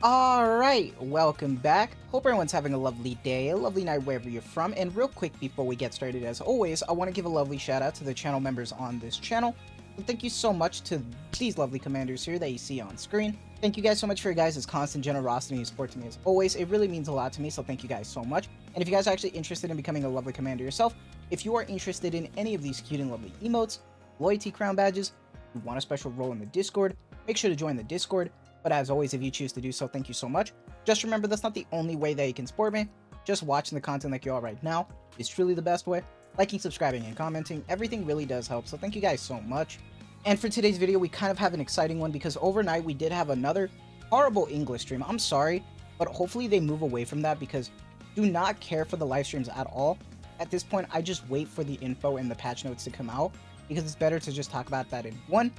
Alright, welcome back. Hope everyone's having a lovely day, a lovely night wherever you're from. And real quick before we get started, as always, I want to give a lovely shout out to the channel members on this channel. And thank you so much to these lovely commanders here that you see on screen. Thank you guys so much for your guys' constant generosity and support to me as always. It really means a lot to me, so thank you guys so much. And if you guys are actually interested in becoming a lovely commander yourself, if you are interested in any of these cute and lovely emotes, loyalty crown badges, you want a special role in the Discord, make sure to join the Discord. But as always, if you choose to do so, thank you so much. Just remember, that's not the only way that you can support me. Just watching the content like you are right now is truly the best way. Liking, subscribing, and commenting, everything really does help, so thank you guys so much. And for today's video, we kind of have an exciting one because overnight we did have another horrible English stream. I'm sorry, but hopefully they move away from that because do not care for the live streams at all. At this point, I just wait for the info and the patch notes to come out because it's better to just talk about that in one.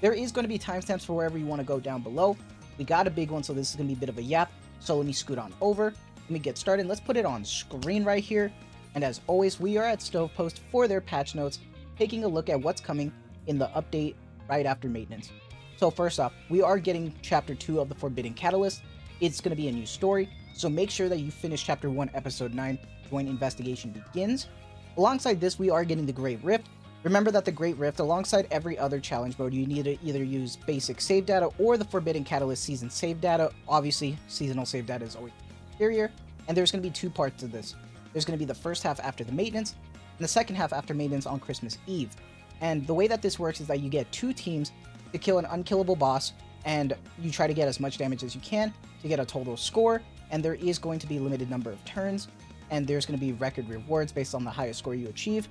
There is going to be timestamps for wherever you want to go down below. We got a big one, so this is going to be a bit of a yap. So let me scoot on over. Let me get started. Let's put it on screen right here. And as always, we are at Stovepost for their patch notes, taking a look at what's coming in the update right after maintenance. So first off, we are getting Chapter 2 of the Forbidden Catalyst. It's going to be a new story, so make sure that you finish Chapter 1, Episode 9, Joint Investigation Begins. Alongside this, we are getting the Great Rift. Remember that the Great Rift, alongside every other challenge mode, you need to either use basic save data or the Forbidden Catalyst season save data. Obviously, seasonal save data is always superior, and there's going to be two parts to this. There's going to be the first half after the maintenance, and the second half after maintenance on Christmas Eve. And the way that this works is that you get two teams to kill an unkillable boss, and you try to get as much damage as you can to get a total score, and there is going to be a limited number of turns, and there's going to be record rewards based on the highest score you achieve.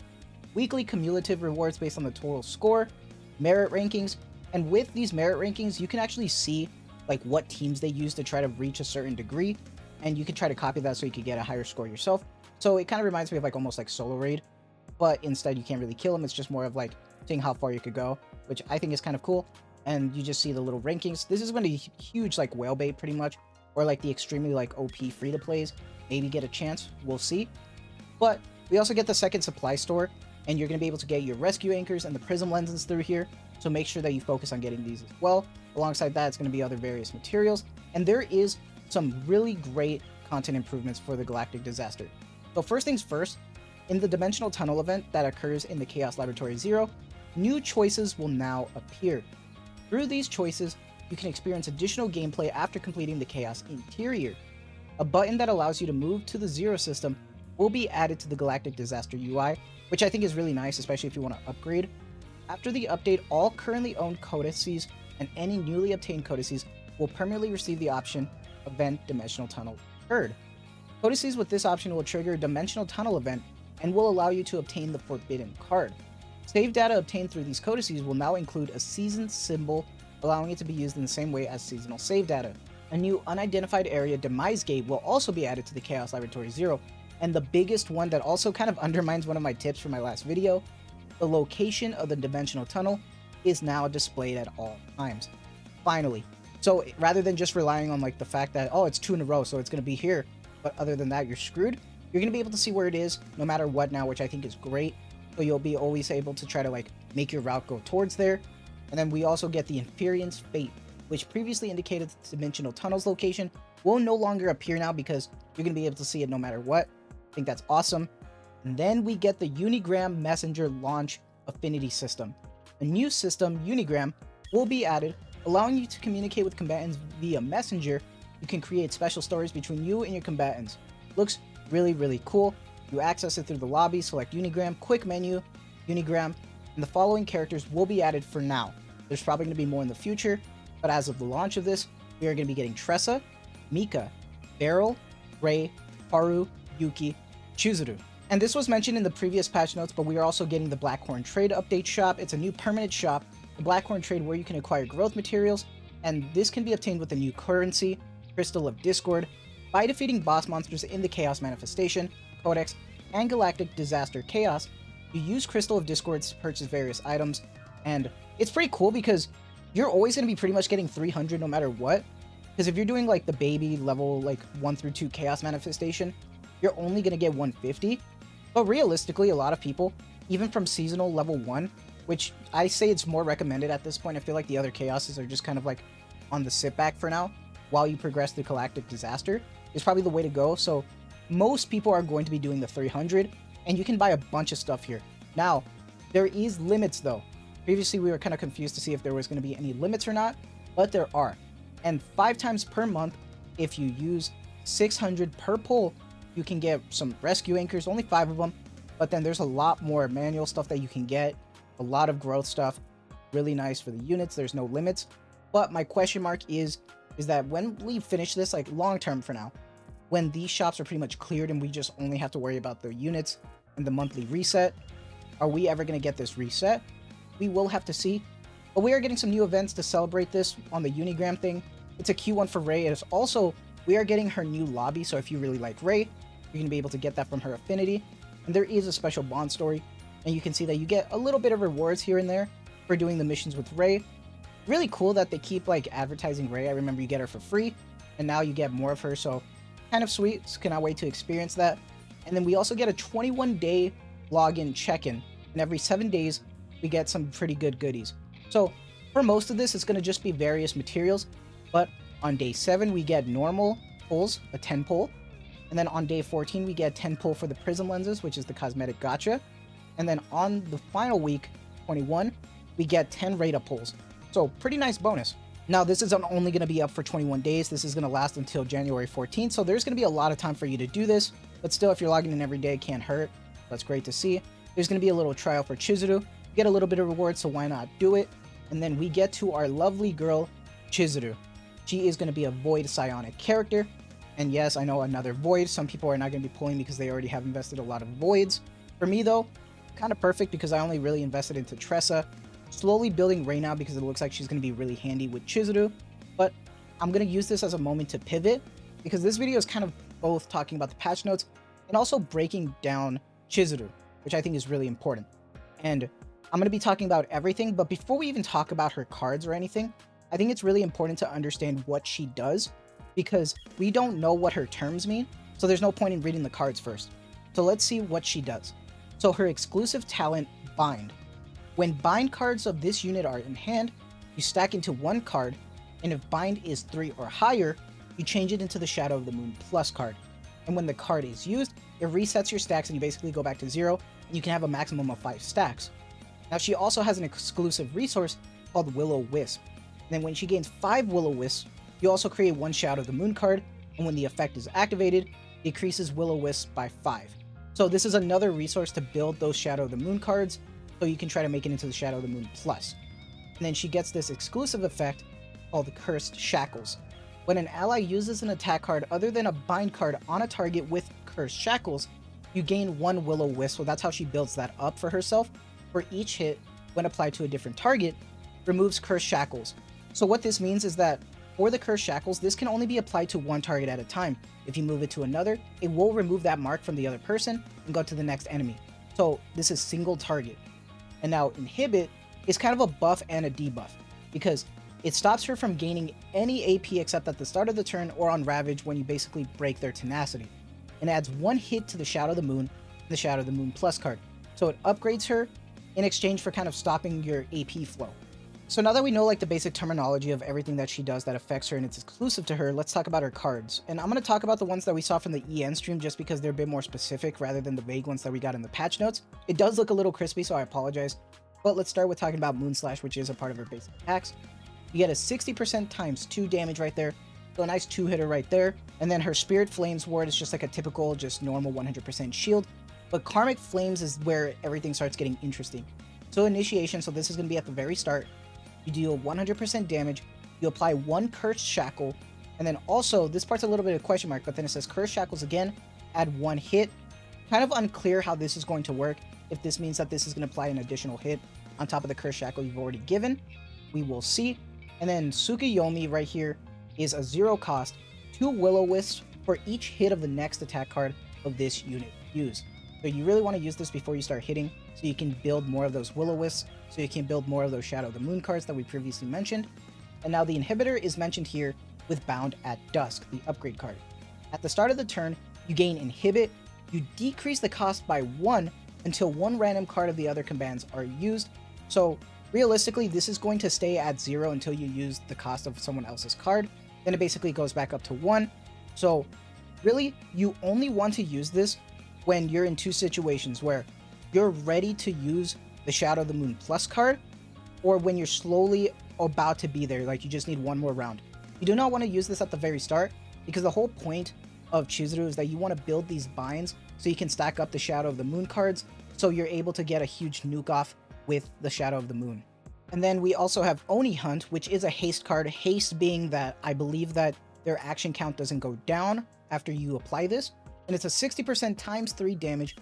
Weekly cumulative rewards based on the total score, merit rankings, and with these merit rankings, you can actually see like what teams they use to try to reach a certain degree, and you can try to copy that so you can get a higher score yourself. So it kind of reminds me of like almost like solo raid, but instead you can't really kill them. It's just more of like seeing how far you could go, which I think is kind of cool. And you just see the little rankings. This is going to be huge like whale bait pretty much, or like the extremely like OP free to plays. Maybe get a chance. We'll see. But we also get the second supply store, and you're going to be able to get your rescue anchors and the prism lenses through here, so make sure that you focus on getting these as well. Alongside that, it's going to be other various materials, and there is some really great content improvements for the Galactic Disaster. So first things first, in the Dimensional Tunnel event that occurs in the Chaos Laboratory 0, new choices will now appear. Through these choices, you can experience additional gameplay after completing the Chaos Interior. A button that allows you to move to the Zero system will be added to the Galactic Disaster UI, which I think is really nice, especially if you want to upgrade. After the update, all currently owned codices and any newly obtained codices will permanently receive the option Event Dimensional Tunnel occurred. Codices with this option will trigger a Dimensional Tunnel event and will allow you to obtain the Forbidden card. Save data obtained through these codices will now include a season symbol, allowing it to be used in the same way as seasonal save data. A new unidentified area demise gate will also be added to the Chaos Laboratory 0, and the biggest one that also kind of undermines one of my tips from my last video, the location of the dimensional tunnel is now displayed at all times. Finally. So rather than just relying on like the fact that, oh, it's 2 in a row, so it's going to be here, but other than that, you're screwed, you're going to be able to see where it is no matter what now, which I think is great. So you'll be always able to try to like make your route go towards there. And then we also get the Inferior's Fate, which previously indicated the dimensional tunnel's location will no longer appear now because you're going to be able to see it no matter what. I think that's awesome. And then we get the Unigram Messenger Launch Affinity System. A new system, Unigram, will be added, allowing you to communicate with combatants via Messenger. You can create special stories between you and your combatants. Looks really, really cool. You access it through the lobby, select Unigram, quick menu, Unigram, and the following characters will be added for now. There's probably going to be more in the future, but as of the launch of this, we are going to be getting Tressa, Mika, Beryl, Rei, Haru, Yuki, Chizuru. And this was mentioned in the previous patch notes, but we are also getting the Blackhorn Trade Update Shop. It's a new permanent shop, the Blackhorn Trade, where you can acquire growth materials, and this can be obtained with a new currency, Crystal of Discord, by defeating boss monsters in the Chaos Manifestation, Codex, and Galactic Disaster Chaos. You use Crystal of Discord to purchase various items, and it's pretty cool because you're always going to be pretty much getting 300 no matter what. Because if you're doing like the baby level like 1 through 2 Chaos Manifestation, you're only going to get 150. But realistically, a lot of people, even from seasonal level 1, which I say it's more recommended at this point, I feel like the other Chaoses are just kind of like on the sit back for now. while you progress through Galactic Disaster is probably the way to go. So most people are going to be doing the 300, and you can buy a bunch of stuff here. Now, there is limits though. Previously, we were kind of confused to see if there was going to be any limits or not, but there are. And 5 times per month, if you use 600 per pull, you can get some rescue anchors, only 5 of them, but then there's a lot more manual stuff that you can get, a lot of growth stuff, really nice for the units. There's no limits. But my question mark is that when we finish this, like long term for now, when these shops are pretty much cleared and we just only have to worry about the units and the monthly reset, are we ever going to get this reset? We will have to see. But we are getting some new events to celebrate this on the Unigram thing. It's a Q1 for Ray. It's also, we are getting her new lobby, so if you really like Ray, you're going to be able to get that from her affinity. And there is a special bond story, and you can see that you get a little bit of rewards here and there for doing the missions with Ray. Really cool that they keep like advertising Ray. I remember you get her for free, and now you get more of her, so kind of sweet. So cannot wait to experience that. And then we also get a 21-day login check-in, and every 7 days we get some pretty good goodies. So for most of this, it's going to just be various materials, but on day 7 we get normal pulls, a 10 pull, and then on day 14 we get 10 pull for the prism lenses, which is the cosmetic gacha, and then on the final week, 21, we get 10 Rada pulls. So pretty nice bonus. Now this isn't only going to be up for 21 days, this is going to last until January 14th, so there's going to be a lot of time for you to do this, but still, if you're logging in every day, it can't hurt. That's great to see. There's going to be a little trial for Chizuru. You get a little bit of reward, so why not do it? And then we get to our lovely girl, Chizuru. She is going to be a Void Psionic character. And yes, I know, another Void. Some people are not going to be pulling because they already have invested a lot of Voids. For me though, kind of perfect because I only really invested into Tressa. Slowly building Rey now because it looks like she's going to be really handy with Chizuru. But I'm going to use this as a moment to pivot because this video is kind of both talking about the patch notes and also breaking down Chizuru, which I think is really important. And I'm going to be talking about everything, but before we even talk about her cards or anything, I think it's really important to understand what she does because we don't know what her terms mean, so there's no point in reading the cards first. So let's see what she does. So her exclusive talent, Bind. When bind cards of this unit are in hand, you stack into one card, and if bind is 3 or higher, you change it into the Shadow of the Moon Plus card. And when the card is used, it resets your stacks and you basically go back to 0, and you can have a maximum of 5 stacks. Now she also has an exclusive resource called Will-O-Wisp. And then when she gains 5 Will-O-Wisps, you also create one Shadow of the Moon card, and when the effect is activated, it decreases Will-O-Wisps by 5. So this is another resource to build those Shadow of the Moon cards, so you can try to make it into the Shadow of the Moon Plus. And then she gets this exclusive effect called the Cursed Shackles. When an ally uses an attack card other than a bind card on a target with Cursed Shackles, you gain 1 Will-O-Wisp, so that's how she builds that up for herself. For each hit, when applied to a different target, removes Cursed Shackles. So what this means is that for the Cursed Shackles, this can only be applied to one target at a time. If you move it to another, it will remove that mark from the other person and go to the next enemy. So this is single target. And now Inhibit is kind of a buff and a debuff, because it stops her from gaining any AP except at the start of the turn or on Ravage when you basically break their tenacity, and adds 1 hit to the Shadow of the Moon and the Shadow of the Moon Plus card. So it upgrades her in exchange for kind of stopping your AP flow. So now that we know like the basic terminology of everything that she does that affects her and it's exclusive to her, let's talk about her cards. And I'm going to talk about the ones that we saw from the EN stream just because they're a bit more specific rather than the vague ones that we got in the patch notes. It does look a little crispy, so I apologize. But let's start with talking about Moonslash, which is a part of her basic attacks. You get a 60% times 2 damage right there. So a nice 2-hitter right there. And then her Spirit Flames ward is just like a typical, just normal 100% shield. But Karmic Flames is where everything starts getting interesting. So initiation, so this is going to be at the very start. You deal 100% damage, you apply 1 Cursed Shackle, and then also, this part's a little bit of a question mark, but then it says Cursed Shackles again, add 1 hit. Kind of unclear how this is going to work, if this means that this is going to apply an additional hit on top of the Cursed Shackle you've already given. We will see. And then Tsukuyomi right here is a 0 cost, 2 Will-O-Wisps for each hit of the next attack card of this unit used. So you really want to use this before you start hitting, so you can build more of those Will-O-Wisps, so you can build more of those Shadow of the Moon cards that we previously mentioned. And now the Inhibitor is mentioned here with Bound at Dusk, the upgrade card. At the start of the turn, you gain Inhibit, you decrease the cost by 1 until 1 random card of the other commands are used. So realistically, this is going to stay at 0 until you use the cost of someone else's card. then it basically goes back up to 1. So really, you only want to use this when you're in two situations where you're ready to use the Shadow of the Moon Plus card, or when you're slowly about to be there, like you just need one more round. You do not want to use this at the very start, because the whole point of Chizuru is that you want to build these binds so you can stack up the Shadow of the Moon cards, so you're able to get a huge nuke off with the Shadow of the Moon. And then we also have Oni Hunt, which is a haste card. Haste being that I believe that their action count doesn't go down after you apply this, and it's a 60% times 3 damage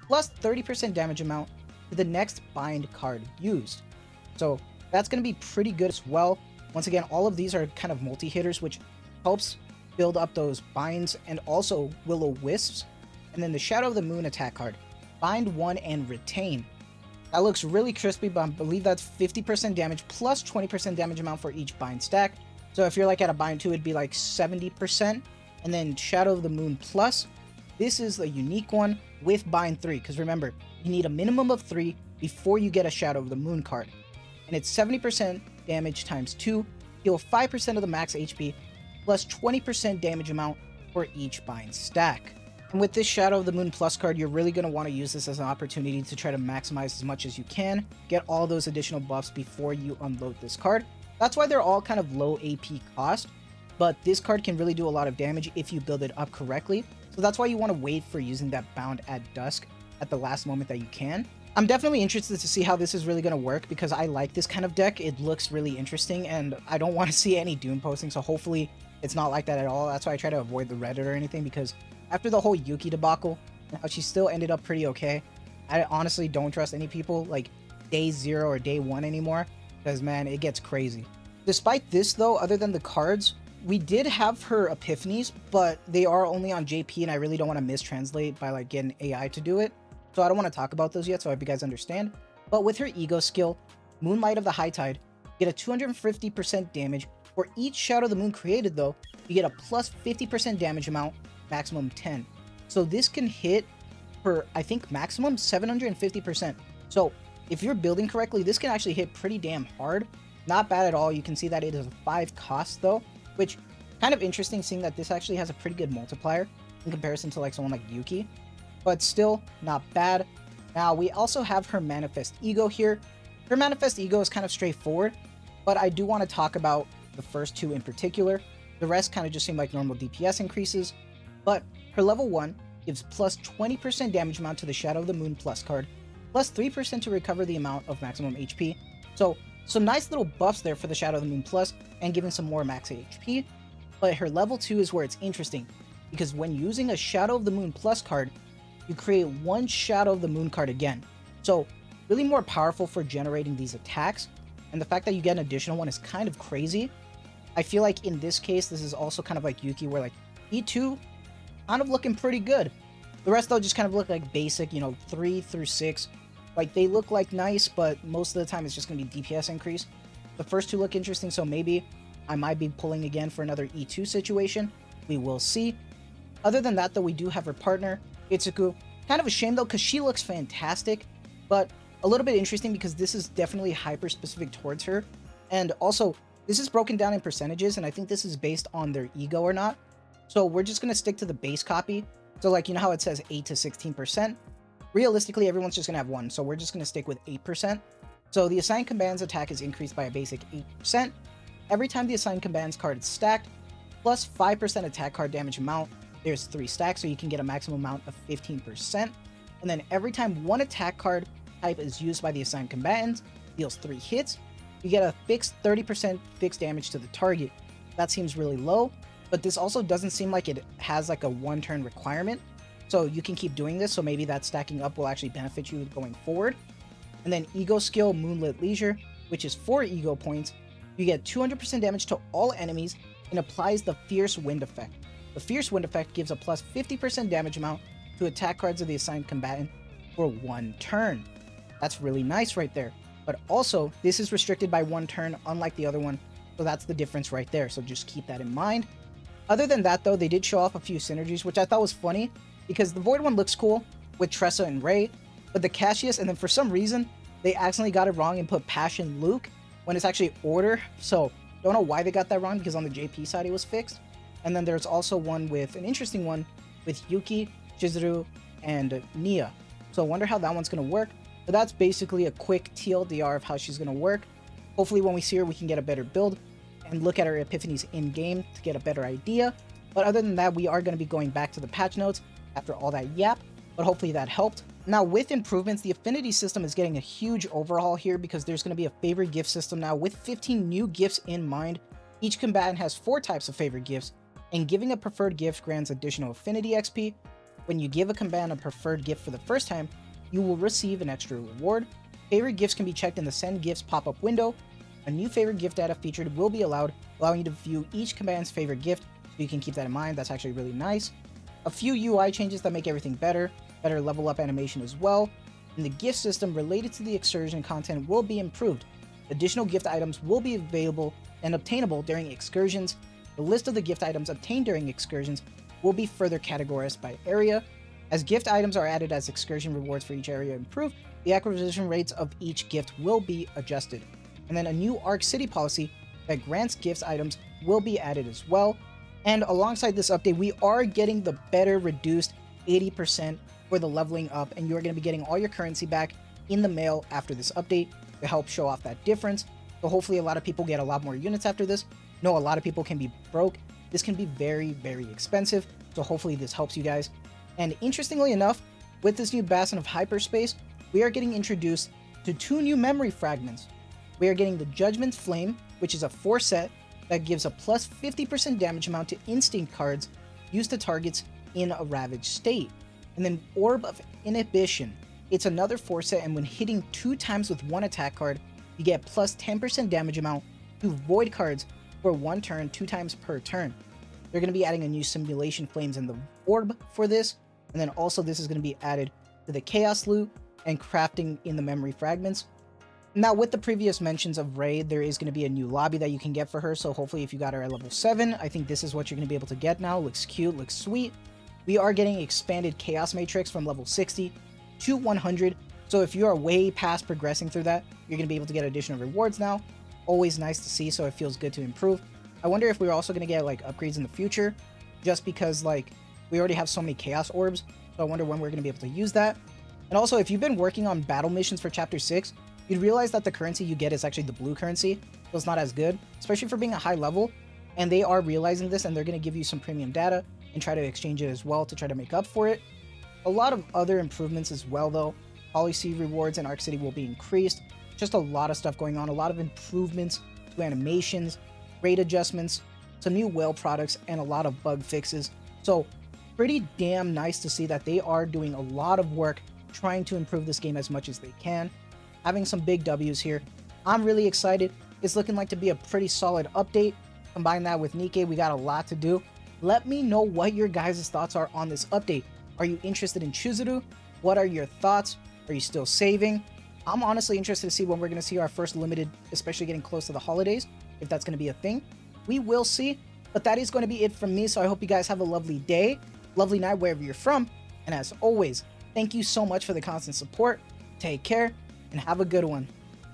plus 30% damage amount to the next bind card used. So that's going to be pretty good as well. Once again, all of these are kind of multi-hitters, which helps build up those binds, and also Will-O-Wisps. And then the Shadow of the Moon attack card, bind 1 and retain. That looks really crispy, but I believe that's 50% damage plus 20% damage amount for each bind stack. So if you're like at a bind 2, it'd be like 70%. And then Shadow of the Moon Plus, this is a unique one with bind 3, because remember, you need a minimum of 3 before you get a Shadow of the Moon card. And it's 70% damage times 2, heal 5% of the max HP, plus 20% damage amount for each bind stack. And with this Shadow of the Moon Plus card, you're really going to want to use this as an opportunity to try to maximize as much as you can, get all those additional buffs before you unload this card. That's why they're all kind of low AP cost, but this card can really do a lot of damage if you build it up correctly. So that's why you want to wait for using that Bound at Dusk at the last moment that you can. I'm definitely interested to see how this is really going to work, because I like this kind of deck. It looks really interesting, and I don't want to see any Doom posting, so hopefully it's not like that at all. That's why I try to avoid the Reddit or anything, because after the whole Yuki debacle, she still ended up pretty okay. I honestly don't trust any people like day 0 or day 1 anymore, because man, it gets crazy. Despite this though, other than the cards, we did have her epiphanies, but they are only on JP, and I really don't want to mistranslate by like getting AI to do it. So I don't want to talk about those yet, so I hope you guys understand. But with her ego skill, Moonlight of the High Tide, you get a 250% damage. For each Shadow of the Moon created though, you get a plus 50% damage amount, maximum 10. So this can hit for, I think, maximum 750%. So if you're building correctly, this can actually hit pretty damn hard. Not bad at all. You can see that it is a 5 cost though, which kind of interesting, seeing that this actually has a pretty good multiplier in comparison to like someone like Yuki, but still not bad. Now we also have her Manifest Ego here. Her Manifest Ego is kind of straightforward, but I do want to talk about the first 2 in particular. The rest kind of just seem like normal DPS increases, but her level 1 gives plus 20% damage amount to the Shadow of the Moon Plus card, plus 3% to recover the amount of maximum HP. So some nice little buffs there for the Shadow of the Moon Plus, and giving some more max HP. But her level 2 is where it's interesting, because when using a Shadow of the Moon Plus card, you create 1 Shadow of the Moon card again. So really more powerful for generating these attacks, and the fact that you get an additional one is kind of crazy. I feel like in this case, this is also kind of like Yuki, where like E2 kind of looking pretty good. The rest though just kind of look like basic, you know, 3 through 6. Like they look like nice, but most of the time it's just going to be DPS increase. The first 2 look interesting, so maybe I might be pulling again for another E2 situation. We will see. Other than that though, we do have her partner, Itsuki. Kind of a shame though, because she looks fantastic, but a little bit interesting because this is definitely hyper specific towards her. And also, this is broken down in percentages, and I think this is based on their ego or not. So we're just going to stick to the base copy. So like, you know how it says 8 to 16%? Realistically, everyone's just going to have 1, so we're just going to stick with 8%. So the assigned commands attack is increased by a basic 8%. Every time the assigned commands card is stacked, plus 5% attack card damage amount. There's 3 stacks, so you can get a maximum amount of 15%. And then every time 1 attack card type is used by the assigned combatants, deals 3 hits, you get a fixed 30% fixed damage to the target. That seems really low, but this also doesn't seem like it has like a 1-turn requirement. So you can keep doing this, so maybe that stacking up will actually benefit you going forward. And then Ego Skill Moonlit Leisure, which is 4 ego points. You get 200% damage to all enemies and applies the Fierce Wind effect. The Fierce Wind effect gives a plus 50% damage amount to attack cards of the assigned combatant for 1 turn. That's really nice right there. But also, this is restricted by 1 turn, unlike the other one, so that's the difference right there, so just keep that in mind. Other than that though, they did show off a few synergies, which I thought was funny, because the Void one looks cool with Tressa and Ray, but the Cassius, and then for some reason, they accidentally got it wrong and put Passion Luke when it's actually Order, so Don't know why they got that wrong, because on the JP side it was fixed. And then there's also one with an interesting one with Yuki, Chizuru, and Nia. So I wonder how that one's going to work. But that's basically a quick TLDR of how she's going to work. Hopefully when we see her, we can get a better build and look at her epiphanies in-game to get a better idea. But other than that, we are going to be going back to the patch notes after all that yap. But hopefully that helped. Now with improvements, the Affinity System is getting a huge overhaul here because there's going to be a favorite gift system now with 15 new gifts in mind. Each combatant has 4 types of favorite gifts, and giving a preferred gift grants additional Affinity XP. When you give a combatant a preferred gift for the first time, you will receive an extra reward. Favorite gifts can be checked in the Send Gifts pop-up window. A new favorite gift data featured will be allowed, allowing you to view each combatant's favorite gift, so you can keep that in mind. That's actually really nice. A few UI changes that make everything better level up animation as well, and the gift system related to the excursion content will be improved. Additional gift items will be available and obtainable during excursions. The list of the gift items obtained during excursions will be further categorized by area. As gift items are added as excursion rewards for each area improve, the acquisition rates of each gift will be adjusted. And then a new Arc City policy that grants gift items will be added as well. And alongside this update, we are getting the better reduced 80% for the leveling up, and you're going to be getting all your currency back in the mail after this update to help show off that difference. So hopefully a lot of people get a lot more units after this. No, a lot of people can be broke. This can be very, very expensive. So hopefully this helps you guys. And interestingly enough, with this new Basin of Hyperspace, we are getting introduced to 2 new memory fragments. We are getting the Judgment's Flame, which is a 4 set that gives a plus 50% damage amount to instinct cards used to targets in a ravaged state. And then Orb of Inhibition. It's another 4 set, and when hitting 2 times with 1 attack card, you get plus 10% damage amount to void cards for 1 turn 2 times per turn. They're going to be adding a new Simulation Flames in the Orb for this, and then also this is going to be added to the Chaos Loot and crafting in the memory fragments. Now with the previous mentions of Raid, there is going to be a new lobby that you can get for her, so hopefully if you got her at level 7, I think this is what you're going to be able to get now. Looks cute, looks sweet. We are getting expanded Chaos Matrix from level 60 to 100, so if you are way past progressing through that, you're going to be able to get additional rewards now. Always nice to see, so it feels good to improve. I wonder if we're also going to get like upgrades in the future, just because like we already have so many Chaos Orbs, so I wonder when we're going to be able to use that. And also, if you've been working on battle missions for Chapter 6, you'd realize that the currency you get is actually the blue currency, so it's not as good, especially for being a high level, and they are realizing this, and they're going to give you some premium data and try to exchange it as well to try to make up for it. A lot of other improvements as well though. Policy rewards in Arc City will be increased. Just a lot of stuff going on, a lot of improvements to animations, rate adjustments, some new whale products, and a lot of bug fixes. So pretty damn nice to see that they are doing a lot of work trying to improve this game as much as they can. Having some big W's here. I'm really excited. It's looking like to be a pretty solid update. Combine that with Nikke, we got a lot to do. Let me know what your guys' thoughts are on this update. Are you interested in Chizuru? What are your thoughts? Are you still saving? I'm honestly interested to see when we're going to see our first limited, especially getting close to the holidays, if that's going to be a thing. We will see, but that is going to be it from me, so I hope you guys have a lovely day, lovely night wherever you're from, and as always, thank you so much for the constant support. Take care, and have a good one.